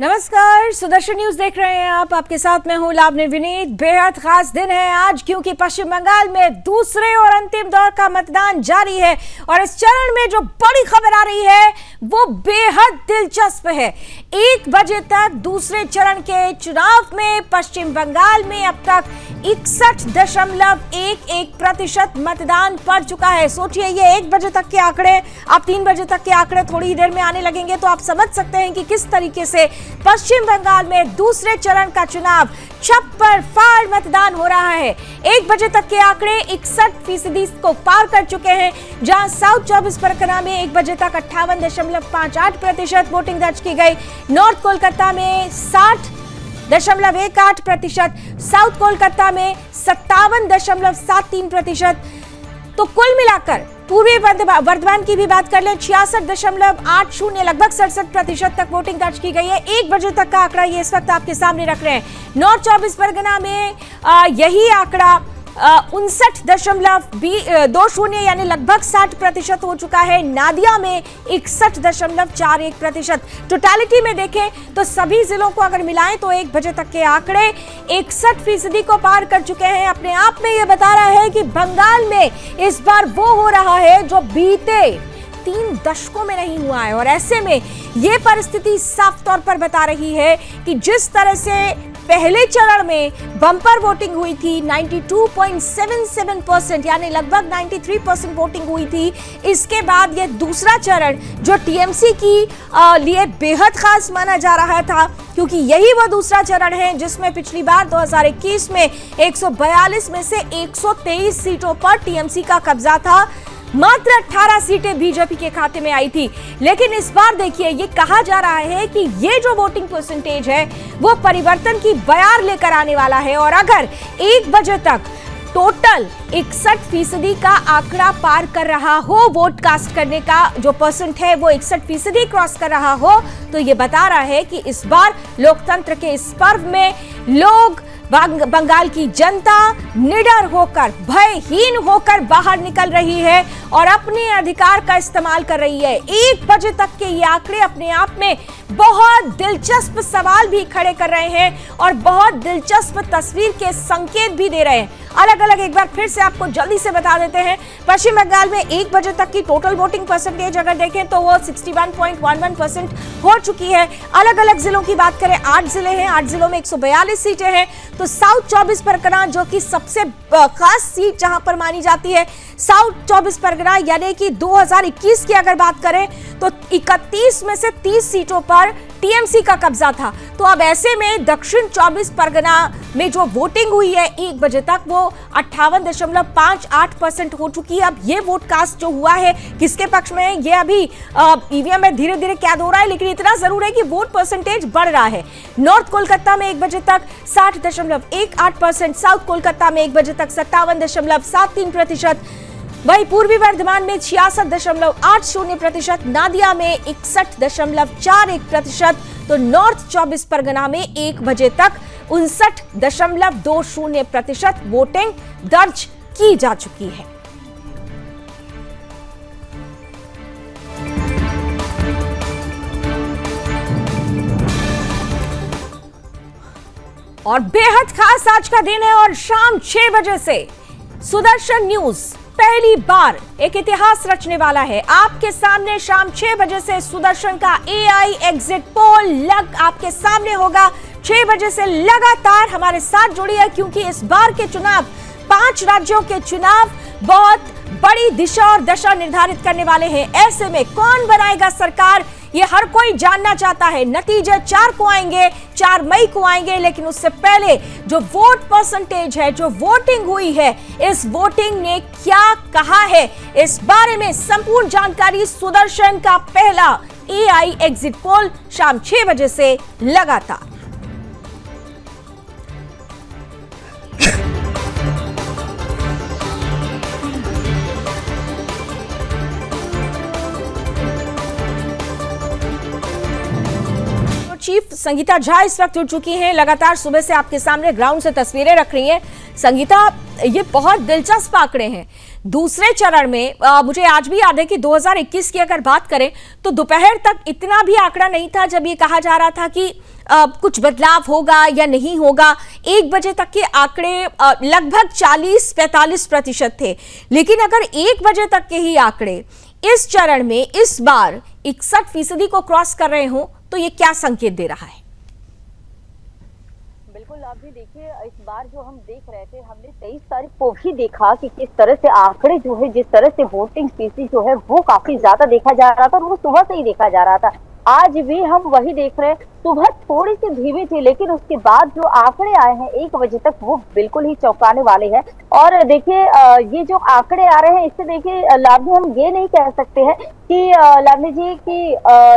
नमस्कार, सुदर्शन न्यूज देख रहे हैं आप। आपके साथ मैं हूं लावनी विनीत। बेहद खास दिन है आज, क्योंकि पश्चिम बंगाल में दूसरे और अंतिम दौर का मतदान जारी है और इस चरण में जो बड़ी खबर आ रही है वो बेहद दिलचस्प है। 1 बजे तक दूसरे चरण के चुनाव में पश्चिम बंगाल में अब तक 61.11% मतदान पड़ चुका है। सोचिए, ये 1 बजे तक के आंकड़े, अब 3 बजे तक के आंकड़े थोड़ी ही देर में आने लगेंगे, तो आप समझ सकते हैं कि किस तरीके से पश्चिम बंगाल में दूसरे चरण का चुनाव छप्पर फाड़ मतदान हो रहा है। 1 बजे तक के आंकड़े 61% को पार कर चुके हैं, जहां साउथ 24 परगना में 1 बजे तक 58.58% वोटिंग दर्ज की गई। नॉर्थ कोलकाता में 60.18%, साउथ कोलकाता में 57.73%। तो कुल मिलाकर पूर्वी वर्धमान की भी बात कर ले, 66.80 लगभग 67% तक वोटिंग दर्ज की गई है। 1 बजे तक का आंकड़ा ये इस वक्त आपके सामने रख रहे हैं। नॉर्थ 24 परगना में यही आंकड़ा 59.20 यानी लगभग 60% हो चुका है। नादिया में 61.41%। टोटालिटी में देखें तो सभी जिलों को अगर मिलाएं तो 1 बजे तक के आंकड़े 61% को पार कर चुके हैं। अपने आप में यह बता रहा है कि बंगाल में इस बार वो हो रहा है जो बीते 3 दशकों में नहीं हुआ है। और ऐसे में यह परिस्थिति साफ तौर पर बता रही है कि जिस तरह से पहले चरण में बम्पर वोटिंग हुई थी, 92.77% यानी लगभग 93% वोटिंग हुई थी। इसके बाद ये दूसरा चरण जो टीएमसी की लिए बेहद खास माना जा रहा था, क्योंकि यही वो दूसरा चरण है जिसमें पिछली बार 2021 में 142 में से 123 सीटों पर टीएमसी का कब्जा था। मात्र 18 सीटें बीजेपी के खाते में आई थी। लेकिन इस बार देखिए, ये कहा जा रहा है कि ये जो वोटिंग परसेंटेज है वो परिवर्तन की बयार लेकर आने वाला है। और अगर 1 बजे तक टोटल 61% का आंकड़ा पार कर रहा हो, वोट कास्ट करने का जो परसेंट है वो 61% क्रॉस कर रहा हो, तो ये बता रहा है कि इस बार लोकतंत्र के इस पर्व में लोग, बंगाल की जनता निडर होकर, भयहीन होकर बाहर निकल रही है और अपने अधिकार का इस्तेमाल कर रही है। 1 बजे तक के ये आंकड़े अपने आप में बहुत दिलचस्प सवाल भी खड़े कर रहे हैं और बहुत दिलचस्प तस्वीर के संकेत भी दे रहे हैं। अलग अलग एक बार फिर से आपको जल्दी से बता देते हैं। पश्चिम बंगाल में 1 बजे तक की टोटल वोटिंग परसेंटेज अगर देखें तो वो 61.11% हो चुकी है। अलग अलग जिलों की बात करें, 8 जिले हैं, 8 जिलों में 142 सीटें हैं। तो साउथ 24 परगना, जो कि सबसे खास सीट जहां पर मानी जाती है, साउथ 24 परगना यानी कि 2021 की अगर बात करें तो 31 में से 30 सीटों पर टीएमसी का कब्जा था। तो अब ऐसे में दक्षिण 24 परगना में जो वोटिंग हुई है 1 बजे तक, वो 58.58% हो चुकी है। अब ये वोट कास्ट जो हुआ है किसके पक्ष में है, ये अभी ईवीएम में धीरे धीरे कैद हो रहा है, लेकिन इतना जरूर है कि वोट परसेंटेज बढ़ रहा है। नॉर्थ कोलकाता में 1 बजे तक 60.18%, साउथ कोलकाता में 1 बजे तक 57.73%, वहीं पूर्वी वर्धमान में 66.80%, नादिया में 61.41%, तो नॉर्थ 24 परगना में 1 बजे तक 59.20% वोटिंग दर्ज की जा चुकी है। और बेहद खास आज का दिन है और शाम 6 बजे से सुदर्शन न्यूज पहली बार एक इतिहास रचने वाला है। आपके सामने शाम 6 बजे से सुदर्शन का एआई एग्जिट पोल आपके सामने होगा। 6 बजे से लगातार हमारे साथ जुड़िए, क्योंकि इस बार के चुनाव 5 राज्यों के चुनाव बहुत बड़ी दिशा और दशा निर्धारित करने वाले हैं। ऐसे में कौन बनाएगा सरकार, ये हर कोई जानना चाहता है। नतीजे 4 को आएंगे, 4 मई को आएंगे, लेकिन उससे पहले जो वोट परसेंटेज है, जो वोटिंग हुई है, इस वोटिंग ने क्या कहा है, इस बारे में संपूर्ण जानकारी सुदर्शन का पहला एआई एग्जिट पोल शाम 6 बजे से लगातार। चीफ संगीता झा इस वक्त जुड़ चुकी हैं, लगातार सुबह से आपके सामने ग्राउंड से तस्वीरें रख रही हैं। संगीता, ये बहुत दिलचस्प आंकड़े हैं। दूसरे चरण में मुझे आज भी याद है कि 2021 की अगर बात करें तो दोपहर तक इतना भी आंकड़ा नहीं था जब ये कहा जा रहा था कि कुछ बदलाव होगा या नहीं होगा। 1 बजे तक के आंकड़े लगभग 40-45% थे, लेकिन अगर 1 बजे तक के ही आंकड़े इस चरण में इस बार 61% को क्रॉस कर रहे हो तो ये क्या संकेत दे रहा है? बिल्कुल, आप भी देखिए, इस बार जो हम देख रहे थे, हमने 23 तारीख को भी देखा कि किस तरह से आंकड़े जो है, जिस तरह से वोटिंग स्पीसी जो है वो काफी ज्यादा देखा जा रहा था और वो सुबह से ही देखा जा रहा था। आज भी हम वही देख रहे हैं। सुबह थोड़ी सी धीमी थी, लेकिन उसके बाद जो आंकड़े आए हैं 1 बजे तक, वो बिल्कुल ही चौंकाने वाले हैं। और देखिए, ये जो आंकड़े आ रहे हैं, इससे देखिए लावनी, हम ये नहीं कह सकते हैं कि लावनी जी की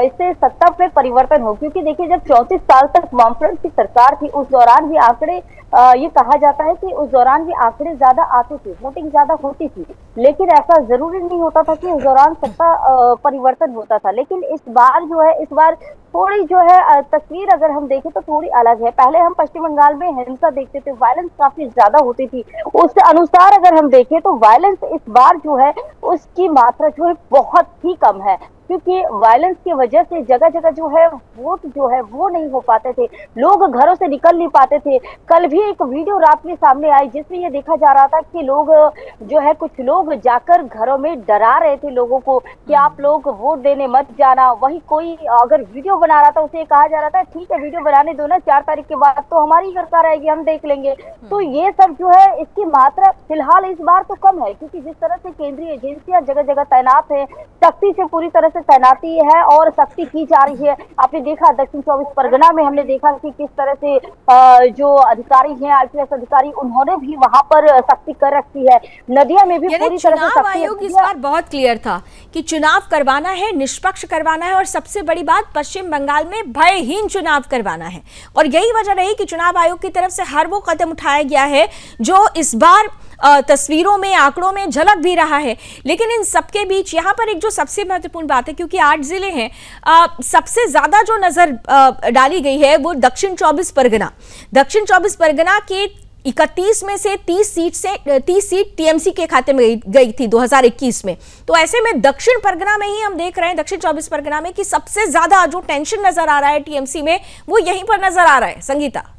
इससे सत्ता पे परिवर्तन हो, क्योंकि देखिए जब 34 साल तक वामफ्रंट की सरकार थी, उस दौरान भी आंकड़े ये कहा जाता है कि उस दौरान भी आंकड़े ज्यादा आते थे, वोटिंग ज्यादा होती थी, लेकिन ऐसा जरूरी नहीं होता था कि उस दौरान सत्ता परिवर्तन होता था। लेकिन इस बार जो है, इस बार थोड़ी जो है तस्वीर अगर हम देखें तो थोड़ी अलग है। पहले हम पश्चिम बंगाल में हिंसा देखते थे, वायलेंस काफी ज्यादा होती थी, उस अनुसार अगर हम देखें तो वायलेंस इस बार जो है उसकी मात्रा जो है बहुत ही कम है, क्योंकि वायलेंस की वजह से जगह जगह जो है वोट जो है वो नहीं हो पाते थे, लोग घरों से निकल नहीं पाते थे। कल भी एक वीडियो रात में सामने आई जिसमें ये देखा जा रहा था कि लोग जो है, कुछ लोग जाकर घरों में डरा रहे थे लोगों को कि आप लोग वोट देने मत जाना। वही कोई अगर वीडियो बना रहा था, उसे कहा जा रहा था ठीक है वीडियो बनाने दो ना, 4 तारीख के बाद तो हमारी सरकार आएगी, हम देख लेंगे। तो ये सब जो है, इसकी मात्रा फिलहाल इस बार तो कम है, क्योंकि जिस तरह से केंद्रीय एजेंसियां जगह जगह तैनात है, सख्ती से पूरी तरह से तैनाती है और सख्ती की जा रही है। आपने देखा दक्षिण 24 परगना में, हमने देखा कि किस तरह से जो अधिकारी हैं, आईपीएस अधिकारी, उन्होंने भी वहां पर सख्ती कर रखी है। नदिया में भी पूरी तरह से चुनाव आयोग इस बार बहुत क्लियर था कि चुनाव करवाना है, निष्पक्ष करवाना है, और सबसे बड़ी बात पश्चिम बंगाल में भयहीन चुनाव करवाना है। और यही वजह रही कि चुनाव आयोग की तरफ से हर वो कदम उठाया गया है जो इस बार तस्वीरों में, आंकड़ों में झलक भी रहा है। लेकिन इन सबके बीच यहाँ पर एक जो सबसे महत्वपूर्ण बात है, क्योंकि 8 जिले हैं, सबसे ज्यादा जो नजर डाली गई है वो दक्षिण 24 परगना। दक्षिण 24 परगना के 31 में से 30 सीट टीएमसी के खाते में गई थी 2021 में। तो ऐसे में दक्षिण परगना में ही हम देख रहे हैं, दक्षिण 24 परगना में, कि सबसे ज्यादा जो टेंशन नजर आ रहा है टीएमसी में, वो यहीं पर नजर आ रहा है। संगीता,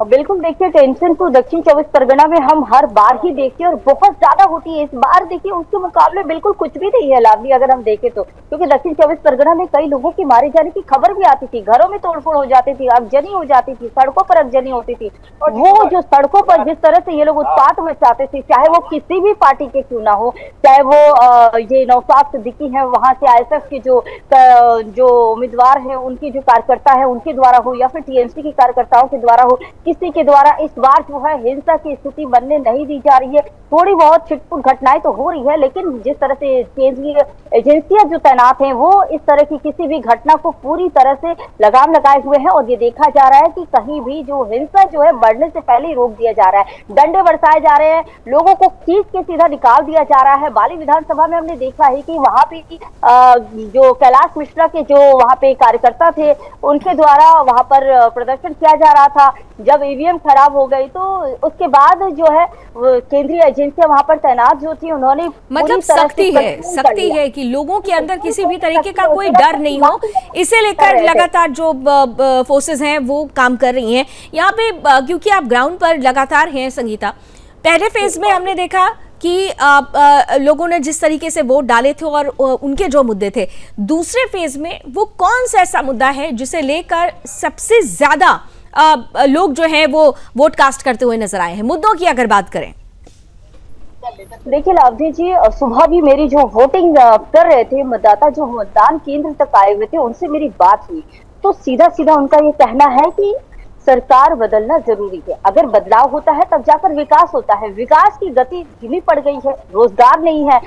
बिल्कुल, देखिए टेंशन तो दक्षिण 24 परगना में हम हर बार ही देखते हैं और बहुत ज्यादा होती है। इस बार देखिए उसके मुकाबले बिल्कुल कुछ भी नहीं है लावनी, अगर हम देखें तो, क्योंकि दक्षिण 24 परगना में कई लोगों की मारे जाने की खबर भी आती थी, घरों में तोड़फोड़ हो जाती थी, आगजनी हो जाती थी, सड़कों पर आगजनी होती थी। वो जो सड़कों पर जिस तरह से ये लोग उत्पात मचाते थे, चाहे वो किसी भी पार्टी के क्यों ना हो, चाहे वो ये नौशाद सिद्दीकी है, वहां से आईएसएफ के जो उम्मीदवार है, उनकी जो कार्यकर्ता है उनके द्वारा हो, या फिर टीएमसी के कार्यकर्ताओं के द्वारा हो, किसी के द्वारा इस बार जो है हिंसा की स्थिति बनने नहीं दी जा रही है। थोड़ी बहुत छिटपुट घटनाएं तो हो रही है, लेकिन जिस तरह से केंद्रीय एजेंसियां जो तैनात हैं, वो इस तरह की किसी भी घटना को पूरी तरह से लगाम लगाए हुए हैं। और ये देखा जा रहा है कि कहीं भी जो हिंसा जो है बढ़ने से पहले ही रोक दिया जा रहा है, डंडे बरसाए जा रहे हैं, लोगों को खींच के सीधा निकाल दिया जा रहा है। बाली विधानसभा में हमने देखा है कि वहां पे जो कैलाश मिश्रा के जो वहां पे कार्यकर्ता थे, उनके द्वारा वहां पर प्रदर्शन किया जा रहा था। जब ईवीएम खराब हो गई तो उसके बाद जो है केंद्रीय एजेंसियां वहां पर तैनात जो थी, उन्होंने मतलब सख्ती है कि लोगों के अंदर किसी भी तरीके का कोई डर नहीं हो, इसे लेकर लगातार जो फोर्सेस हैं वो काम कर रही हैं यहाँ पे। क्योंकि आप ग्राउंड पर लगातार हैं संगीता, पहले फेज में हमने देखा कि लोगों ने जिस तरीके से वोट डाले थे और उनके जो मुद्दे थे, दूसरे फेज में वो कौन सा ऐसा मुद्दा है जिसे लेकर सबसे ज्यादा लोग जो हैं वो वोट कास्ट करते हुए नजर आए हैं? मुद्दों की अगर बात करें, देखिए लावनी जी, सुबह भी मेरी जो वोटिंग कर रहे थे मतदाता, जो मतदान केंद्र तक आए हुए थे, उनसे मेरी बात हुई तो सीधा सीधा उनका ये कहना है कि सरकार बदलना जरूरी है, अगर बदलाव होता है तब जाकर विकास होता है। विकास की गति धीमी पड़ गई है, रोजगार नहीं है।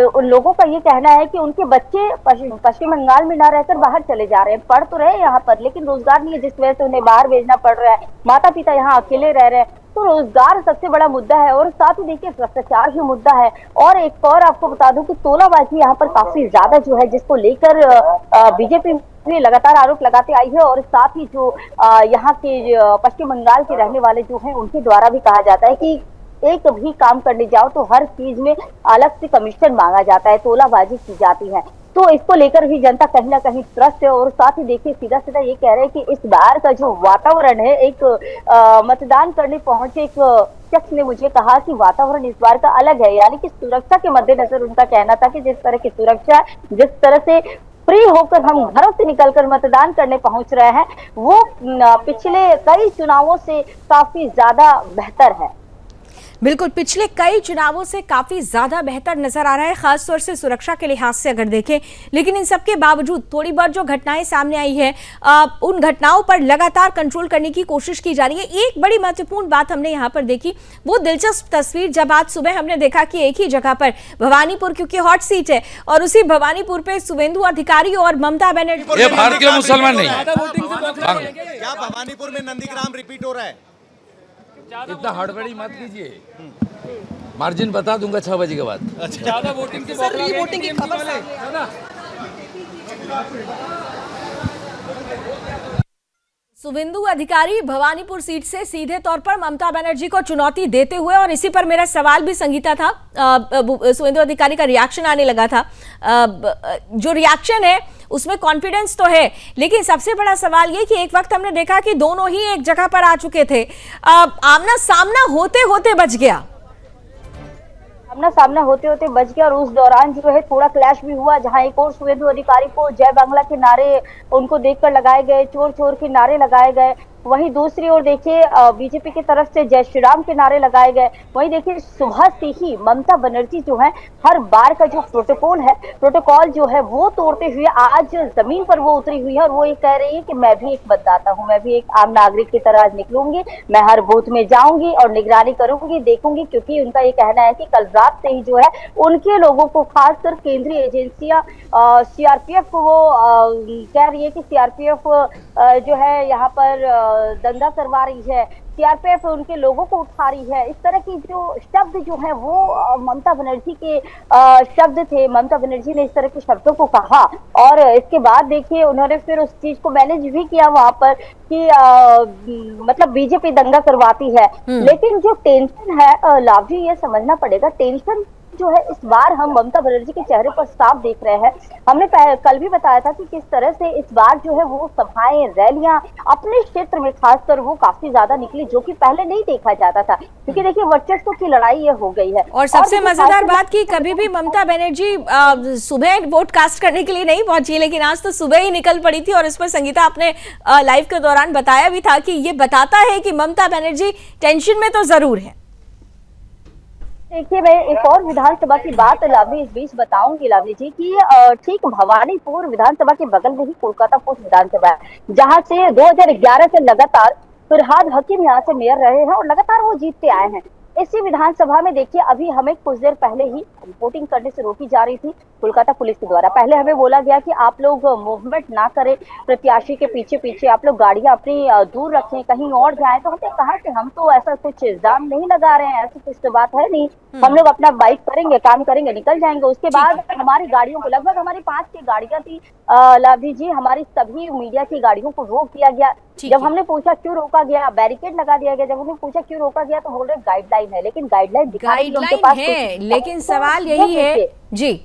उन लोगों का ये कहना है कि उनके बच्चे पश्चिम बंगाल में ना रहकर बाहर चले जा रहे हैं, पढ़ तो रहे हैं यहाँ पर, लेकिन रोजगार नहीं है, जिस वजह से उन्हें बाहर भेजना पड़ रहा है। माता पिता यहाँ अकेले रह रहे हैं, तो रोजगार सबसे बड़ा मुद्दा है। और साथ ही देखिए भ्रष्टाचार ही मुद्दा है। और एक और आपको बता दूं कि तोलाबाजी यहाँ पर काफी ज्यादा जो है, जिसको लेकर बीजेपी ये लगातार आरोप लगाते आई है और साथ ही जो यहाँ के पश्चिम बंगाल के रहने वाले जो हैं उनके द्वारा भी कहा जाता है कि एक भी काम करने जाओ तो हर चीज में अलग से कमीशन मांगा जाता है, तोलाबाजी की जाती है। तो इसको लेकर भी जनता कहीं ना कहीं त्रस्त है और साथ ही देखिए सीधा सीधा ये कह रहे हैं कि इस बार का जो वातावरण है, एक मतदान करने पहुंचे एक शख्स ने मुझे कहा कि वातावरण इस बार का अलग है, यानी कि सुरक्षा के मद्देनजर उनका कहना था कि जिस तरह की सुरक्षा, जिस तरह से फ्री होकर हम घरों से निकलकर मतदान करने पहुंच रहे हैं, वो पिछले कई चुनावों से काफी ज्यादा बेहतर है। बिल्कुल, पिछले कई चुनावों से काफी ज्यादा बेहतर नजर आ रहा है, खासतौर से सुरक्षा के लिहाज से अगर देखें। लेकिन इन सब के बावजूद थोड़ी बहुत जो घटनाएं सामने आई है, उन घटनाओं पर लगातार कंट्रोल करने की कोशिश की जा रही है। एक बड़ी महत्वपूर्ण बात हमने यहाँ पर देखी, वो दिलचस्प तस्वीर जब आज सुबह हमने देखा कि एक ही जगह पर भवानीपुर, क्योंकि हॉट सीट है, और उसी भवानीपुर पे शुभेंदु अधिकारी और ममता बनर्जी। ये भारतीय मुसलमान नहीं, क्या भवानीपुर में नंदीग्राम रिपीट हो रहा है? इतना हड़बड़ी मत कीजिए, मार्जिन बता दूंगा 6 बजे के बाद। अच्छा, ज्यादा वोटिंग की खबर है। शुभेंदु अधिकारी भवानीपुर सीट से सीधे तौर पर ममता बनर्जी को चुनौती देते हुए, और इसी पर मेरा सवाल भी संगीता था, शुभेंदु अधिकारी का रिएक्शन आने लगा था। जो रिएक्शन है उसमें कॉन्फिडेंस तो है, लेकिन सबसे बड़ा सवाल ये कि एक वक्त हमने देखा कि दोनों ही एक जगह पर आ चुके थे, आमना सामना होते होते बच गया। आमना सामना होते होते बच गया और उस दौरान जो है थोड़ा क्लैश भी हुआ, जहां एक और शुभेंदु अधिकारी को जय बांग्ला के नारे उनको देखकर लगाए गए, चोर चोर के नारे लगाए गए। वहीं दूसरी ओर देखिए बीजेपी की तरफ से जय श्री राम के नारे लगाए गए। वहीं देखिए सुबह से ही ममता बनर्जी जो है हर बार का जो प्रोटोकॉल जो है वो तोड़ते हुए आज जमीन पर वो उतरी हुई है और वो ये कह रही है कि मैं भी एक मतदाता हूँ, मैं भी एक आम नागरिक की तरह आज निकलूंगी, मैं हर बूथ में जाऊंगी और निगरानी करूंगी, देखूंगी। क्योंकि उनका ये कहना है कि कल रात से ही जो है उनके लोगों को, खासकर केंद्रीय एजेंसियां सीआरपीएफ को, वो कह रही है कि सीआरपीएफ जो है यहाँ पर दंगा करवा रही है, सीआरपीएफ उनके लोगों को उठा रही है। इस तरह की जो शब्द जो है वो ममता बनर्जी के शब्द थे। ममता बनर्जी ने इस तरह के शब्दों को कहा और इसके बाद देखिए उन्होंने फिर उस चीज को मैनेज भी किया वहां पर कि मतलब बीजेपी दंगा करवाती है। लेकिन जो टेंशन है लाभजी, ये समझना पड़ेगा, टेंशन जो है इस बार हम ममता बनर्जी के चेहरे पर साफ देख रहे हैं। हमने कल भी बताया था कि किस तरह से इस बार जो है वो सभाएं, रैलियां अपने क्षेत्र में खासकर वो काफी ज्यादा निकली, जो कि पहले नहीं देखा जाता था। क्योंकि देखिए वर्चस्व की लड़ाई ये हो गई है। और सबसे मजेदार बात कि कभी भी ममता बनर्जी सुबह वोट कास्ट करने के लिए नहीं पहुंची, लेकिन आज तो सुबह ही निकल पड़ी थी। और इस पर संगीता आपने लाइव के दौरान बताया भी था कि ये बताता है कि ममता बनर्जी टेंशन में तो जरूर है। देखिए मैं एक और विधानसभा की बात लावली इस बीच बताऊंगी लावली जी की ठीक भवानीपुर विधानसभा के बगल में ही कोलकाता पोस्ट विधानसभा है, जहां से 2011 से लगातार फिरहाद हकीम यहाँ से मेयर रहे हैं और लगातार वो जीतते आए हैं। इसी विधानसभा में देखिए अभी हमें कुछ देर पहले ही वोटिंग करने से रोकी जा रही थी कोलकाता पुलिस के द्वारा। पहले हमें बोला गया कि आप लोग मूवमेंट ना करें प्रत्याशी के पीछे पीछे, आप लोग गाड़ियां अपनी दूर रखें, कहीं और जाएं। तो हमने कहा कि हम तो ऐसा कुछ इल्जाम नहीं लगा रहे हैं, ऐसी कुछ तो बात है नहीं, हम लोग अपना बाइक करेंगे, काम करेंगे, निकल जाएंगे। उसके बाद हमारी गाड़ियों को, लगभग हमारी 5 की गाड़ियां थी लाभी जी, हमारी सभी मीडिया की गाड़ियों को रोक दिया गया। जब हमने पूछा क्यों रोका गया, बैरिकेड लगा दिया गया। जब हमने पूछा क्यों रोका गया तो बोल रहे गाइडलाइन है, लेकिन गाइडलाइन है, लेकिन सवाल यही है जी,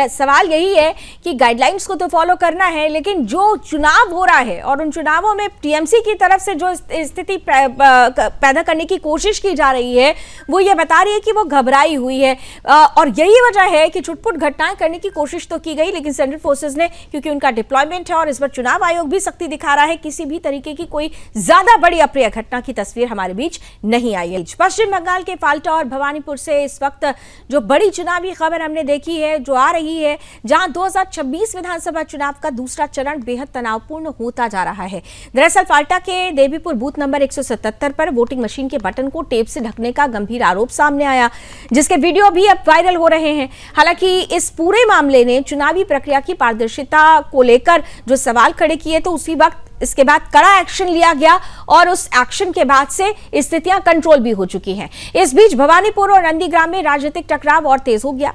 सवाल यही है कि गाइडलाइंस को तो फॉलो करना है, लेकिन जो चुनाव हो रहा है और उन चुनावों में टीएमसी की तरफ से जो स्थिति पैदा करने की कोशिश की जा रही है वो ये बता रही है कि वो घबराई हुई है। और यही वजह है कि छुटपुट घटनाएं करने की कोशिश तो की गई, लेकिन सेंट्रल फोर्सेस ने, क्योंकि उनका डिप्लॉयमेंट है और इस पर चुनाव आयोग भी सख्ती दिखा रहा है, किसी भी तरीके की कोई ज्यादा बड़ी अप्रिय घटना की तस्वीर हमारे बीच नहीं आई है। पश्चिम बंगाल के फाल्टा और भवानीपुर से इस वक्त जो बड़ी चुनावी खबर हमने देखी है, जो रही है, जहां 2026 विधानसभा चुनाव का दूसरा चरण बेहद तनावपूर्ण होता जा रहा है। दरअसल फाल्टा के देवीपुर बूथ नंबर 177 पर वोटिंग मशीन के बटन को टेप से ढकने का गंभीर आरोप सामने आया, जिसके वीडियो भी अब वायरल हो रहे हैं। हालांकि इस पूरे मामले ने चुनावी प्रक्रिया की पारदर्शिता को लेकर जो सवाल खड़े किए, तो उसी वक्त इसके बाद कड़ा एक्शन लिया गया और उस एक्शन के बाद से स्थितियां कंट्रोल भी हो चुकी हैं। इस बीच भवानीपुर और नंदीग्राम में राजनीतिक टकराव और तेज हो गया।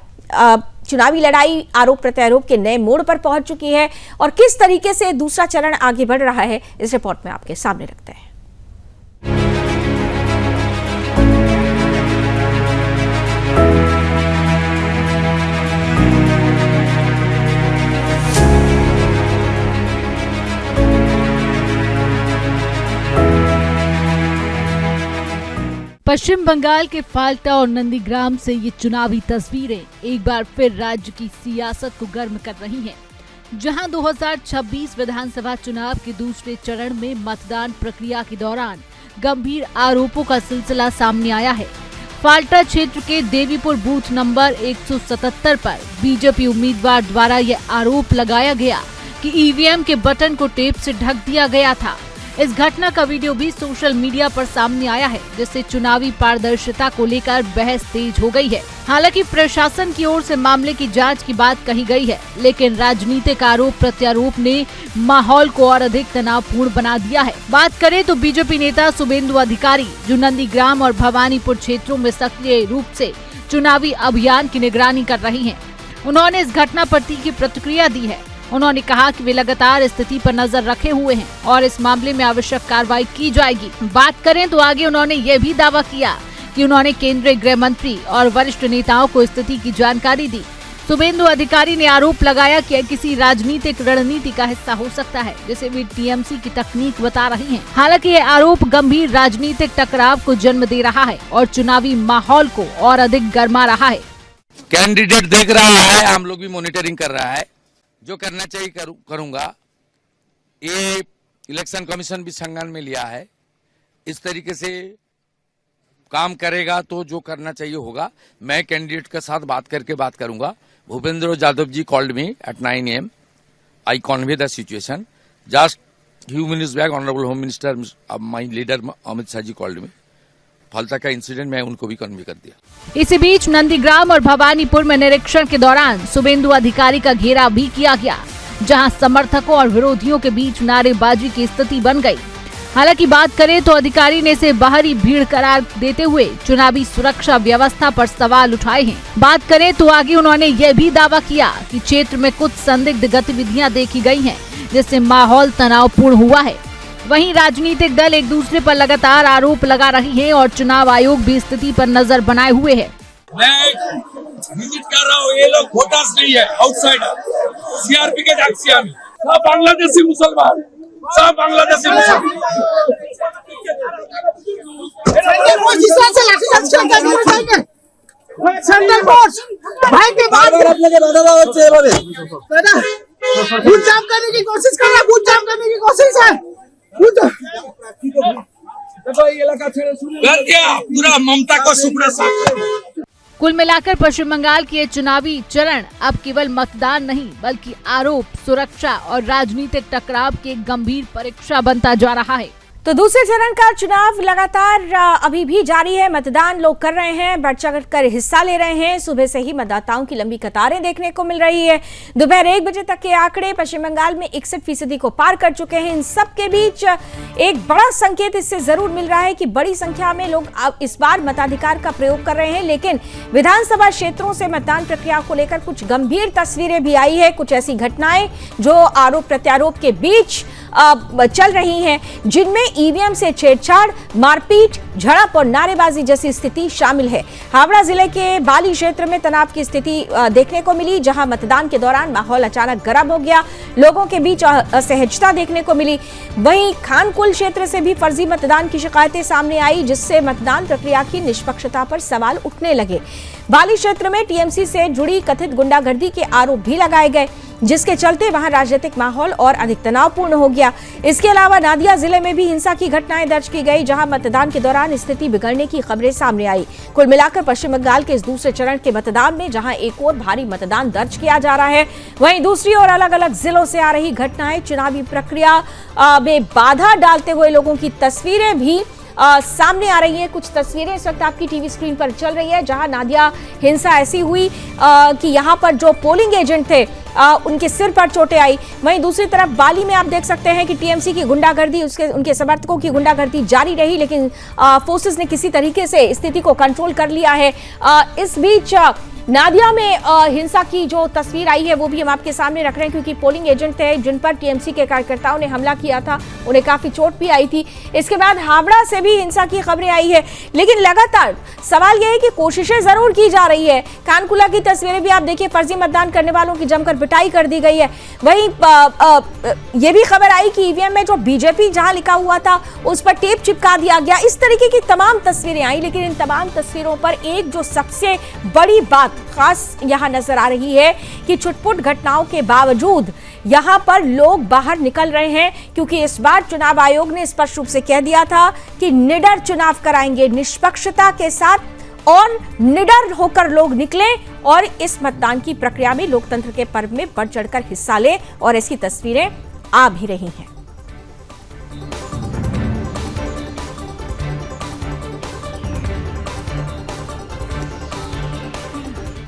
चुनावी लड़ाई आरोप प्रत्यारोप के नए मोड़ पर पहुंच चुकी है और किस तरीके से दूसरा चरण आगे बढ़ रहा है, इस रिपोर्ट में आपके सामने रखते हैं। पश्चिम बंगाल के फाल्टा और नंदीग्राम से ये चुनावी तस्वीरें एक बार फिर राज्य की सियासत को गर्म कर रही हैं, जहां 2026 विधानसभा चुनाव के दूसरे चरण में मतदान प्रक्रिया के दौरान गंभीर आरोपों का सिलसिला सामने आया है। फाल्टा क्षेत्र के देवीपुर बूथ नंबर 177 पर बीजेपी उम्मीदवार द्वारा यह आरोप लगाया गया कि ईवीएम के बटन को टेप से ढक दिया गया था। इस घटना का वीडियो भी सोशल मीडिया पर सामने आया है, जिससे चुनावी पारदर्शिता को लेकर बहस तेज हो गई है। हालांकि प्रशासन की ओर से मामले की जांच की बात कही गई है, लेकिन राजनीतिक आरोप प्रत्यारोप ने माहौल को और अधिक तनावपूर्ण बना दिया है। बात करें तो बीजेपी नेता शुभेंदु अधिकारी, जो नंदीग्राम और भवानीपुर क्षेत्रों में सक्रिय रूप से चुनावी अभियान की निगरानी कर रही हैं, उन्होंने इस घटना पर तीखी प्रतिक्रिया दी है। उन्होंने कहा कि वे लगातार स्थिति पर नजर रखे हुए हैं और इस मामले में आवश्यक कार्रवाई की जाएगी। बात करें तो आगे उन्होंने ये भी दावा किया कि उन्होंने केंद्रीय गृह मंत्री और वरिष्ठ नेताओं को स्थिति की जानकारी दी। शुभेंदु अधिकारी ने आरोप लगाया कि किसी राजनीतिक रणनीति का हिस्सा हो सकता है, जिसे वे टीएमसी की तकनीक बता रही हैं। हालांकि ये आरोप गंभीर राजनीतिक टकराव को जन्म दे रहा है और चुनावी माहौल को और अधिक गर्मा रहा है। कैंडिडेट देख रहा है, हम लोग भी मॉनिटरिंग कर रहा है, जो करना चाहिए करूंगा। ये इलेक्शन कमीशन भी संज्ञान में लिया है, इस तरीके से काम करेगा तो जो करना चाहिए होगा। मैं कैंडिडेट के साथ बात करूंगा। Bhupendra Yadav ji called me at 9 AM. I convey the situation. Just few minutes back, Honorable Home Minister, my leader Amit Shah ji called me. Falta का इंसिडेंट मैं उनको भी कन्वे कर दिया। इसी बीच नंदीग्राम और भवानीपुर में निरीक्षण के दौरान शुभेंदु अधिकारी का घेराव भी किया गया, जहां समर्थकों और विरोधियों के बीच नारेबाजी की स्थिति बन गई। हालांकि बात करें तो अधिकारी ने इसे बाहरी भीड़ करार देते हुए चुनावी सुरक्षा व्यवस्था पर सवाल उठाए हैं। बात करें तो आगे उन्होंने यह भी दावा किया कि क्षेत्र में कुछ संदिग्ध गतिविधियां देखी गई हैं, जिससे माहौल तनावपूर्ण हुआ है। वहीं राजनीतिक दल एक दूसरे पर लगातार आरोप लगा रही हैं और चुनाव आयोग भी स्थिति पर नजर बनाए हुए है। मैं विजिट कर रहा हूँ, ये लोग वोटर्स नहीं है, आउटसाइडर, सीआरपी के टैक्सियां में सब बांग्लादेशी मुसलमान, सब बांग्लादेशी मुसलमान। भाई के बाद बूथ जाम करने की कोशिश कर रहा है, बूथ जाम करने की कोशिश है। पूरा ममता को सुपड़ा साफ। कुल मिलाकर पश्चिम बंगाल के ये चुनावी चरण अब केवल मतदान नहीं, बल्कि आरोप, सुरक्षा और राजनीतिक टकराव की एक गंभीर परीक्षा बनता जा रहा है। तो दूसरे चरण का चुनाव लगातार अभी भी जारी है। मतदान लोग कर रहे हैं, बढ़ चढ़ कर हिस्सा ले रहे हैं। सुबह से ही मतदाताओं की लंबी कतारें देखने को मिल रही है। दोपहर 1 बजे तक के आंकड़े पश्चिम बंगाल में 61% को पार कर चुके हैं। इन सब के बीच एक बड़ा संकेत इससे जरूर मिल रहा है कि बड़ी संख्या में लोग अब इस बार मताधिकार का प्रयोग कर रहे हैं, लेकिन विधानसभा क्षेत्रों से मतदान प्रक्रिया को लेकर कुछ गंभीर तस्वीरें भी आई है। कुछ ऐसी घटनाएं जो आरोप प्रत्यारोप के बीच चल रही हैं, जिनमें ईवीएम से छेड़छाड़, मारपीट, झड़प और नारेबाजी जैसी स्थिति शामिल है। हावड़ा जिले के बाली क्षेत्र में तनाव की स्थिति देखने को मिली, जहां मतदान के दौरान माहौल अचानक गर्म हो गया, लोगों के बीच असहजता देखने को मिली। वहीं खानकुल क्षेत्र से भी फर्जी मतदान की शिकायतें सामने आई, जिससे मतदान प्रक्रिया की निष्पक्षता पर सवाल उठने लगे। बाली क्षेत्र में टीएमसी से जुड़ी कथित गुंडागर्दी के आरोप भी लगाए गए, जिसके चलते वहां राजनीतिक माहौल और अधिक तनावपूर्ण हो गया। इसके अलावा नादिया जिले में भी हिंसा की घटनाएं दर्ज की गई, जहां मतदान के दौरान स्थिति बिगड़ने की खबरें सामने आई। कुल मिलाकर पश्चिम बंगाल के इस दूसरे चरण के मतदान में जहां एक और भारी मतदान दर्ज किया जा रहा है, वहीं दूसरी ओर अलग अलग जिलों से आ रही घटनाएं चुनावी प्रक्रिया में बाधा डालते हुए लोगों की तस्वीरें भी सामने आ रही है। कुछ तस्वीरें इस वक्त आपकी टीवी स्क्रीन पर चल रही है, जहां नादिया हिंसा ऐसी हुई कि यहां पर जो पोलिंग एजेंट थे उनके सिर पर चोटें आई। वहीं दूसरी तरफ बाली में आप देख सकते हैं कि टीएमसी की गुंडागर्दी, उनके समर्थकों की गुंडागर्दी जारी रही, लेकिन फोर्सेस ने किसी तरीके से स्थिति को कंट्रोल कर लिया है। इस बीच नादिया में हिंसा की जो तस्वीर आई है वो भी हम आपके सामने रख रहे हैं, क्योंकि पोलिंग एजेंट थे जिन पर टीएमसी के कार्यकर्ताओं ने हमला किया था, उन्हें काफी चोट भी आई थी। इसके बाद हावड़ा से भी हिंसा की खबरें आई है, लेकिन लगातार सवाल यह है कि कोशिशें जरूर की जा रही है। कानकुला की तस्वीरें भी आप देखिए, फर्जी मतदान करने वालों की जमकर पिटाई कर दी गई है। वहीं यह भी खबर आई कि ईवीएम में जो बीजेपी जहां लिखा हुआ था उस पर टेप चिपका दिया गया। इस तरीके की तमाम तस्वीरें आई, लेकिन इन तमाम तस्वीरों पर एक जो सबसे बड़ी बात खास यहां नजर आ रही है कि छुटपुट घटनाओं के बावजूद यहां पर लोग बाहर निकल रहे हैं, क्योंकि इस बार चुनाव आयोग ने स्पष्ट रूप से कह दिया था कि निडर चुनाव कराएंगे, निष्पक्षता के साथ और निडर होकर लोग निकलें और इस मतदान की प्रक्रिया में लोकतंत्र के पर्व में बढ़ चढ़कर हिस्सा लें। और ऐसी तस्वीरें आ भी रही हैं।